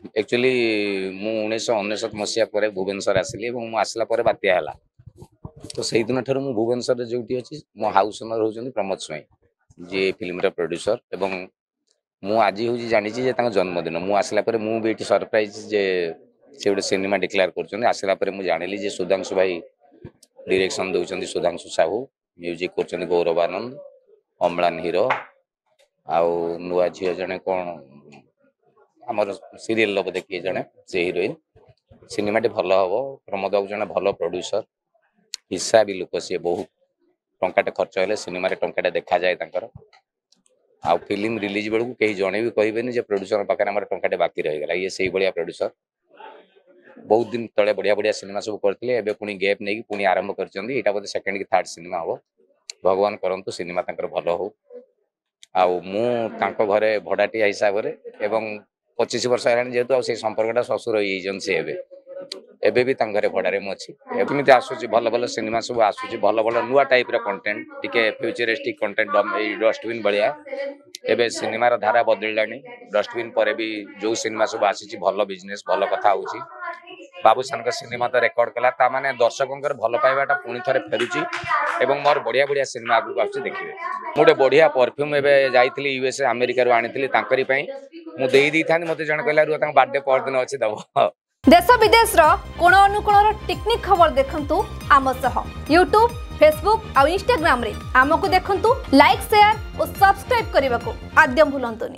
Actually मु 1999 मसीहा पर भुवनेश्वर आसिली मु आसला पर बात्या है तो से दिन ठार मु भुवनेश्वर जो अच्छी मो हाउस ओनर होती प्रमोद स्वाई जी फिल्म प्रोड्यूसर एवं मु आज हूँ जानी जन्मदिन मु आसला पर मु भी सरप्राइज जे से गोटे सिनेमा डिक्लेयर कर आसला पर मुझे जानी जे सुधांशु भाई डायरेक्शन दौरान सुधांशु साहू म्यूजिक कर गौरव आनंद अम्लान हीरो आउ नुआ झील जड़े कौन आमर सीरियल बोधे किए जड़े से हिरोइन सिनेमाटी भल हम प्रमोद बाबू जड़े भल प्रोड्यूसर हिसाबी लोक सी बहुत टंकाटे खर्च हेल्ले सिनेमा टंकाटे देखा जाए आ फिल्म रिलीज बेलू कहीं जड़े भी कहे प्रोड्यूसर पाखे आम टंकाटे बाकी रहीगला ये से भाया प्रोड्यूसर बहुत दिन तले बढ़िया बढ़िया सिनेमा सब करते पुणी गैप नहीं पुणी आरंभ कर बोधे सेकेंड कि थर्ड सिनेमा हम भगवान करंतु सिनेमा भल हो आउ घरे भड़ाटिया हिसाब से एवं 25 वर्ष है जेहेतु से संपर्कटा ससुर से एबे भी घरे भड़ारे मुझे एमती आसूँ भल भल सिनेमा सब आसूँ भल भल नुआ टाइप कंटेंट टिके फ्यूचरिस्टिक कंटेंट डस्टबिन भाया एबे सिनेमार धारा बदलला डस्टबिन पर भी जो सिनेमा सब आसी भल बिजनेस भल कथा होची बाबूसान सिनेमा तो रेकर्ड कला माने दर्शकों भल पाइबाटा पुणी थे फेरुची एवं मोर बढ़िया बढ़िया सिनेमा आगू आस देखिए गोटे बढ़िया परफ्यूम एवं जाइली यूएसए अमेरिका आनी मुझे मत जन कहला बार्डे परदिन अच्छी दब देश विदेश कोण अनुकोण टेक्निक खबर देखंतु आम सह यूट्यूब फेसबुक और इंस्टाग्राम रे आमको देखंतु लाइक शेयर और सब्सक्राइब करने को आद्यम भूलंतुनि।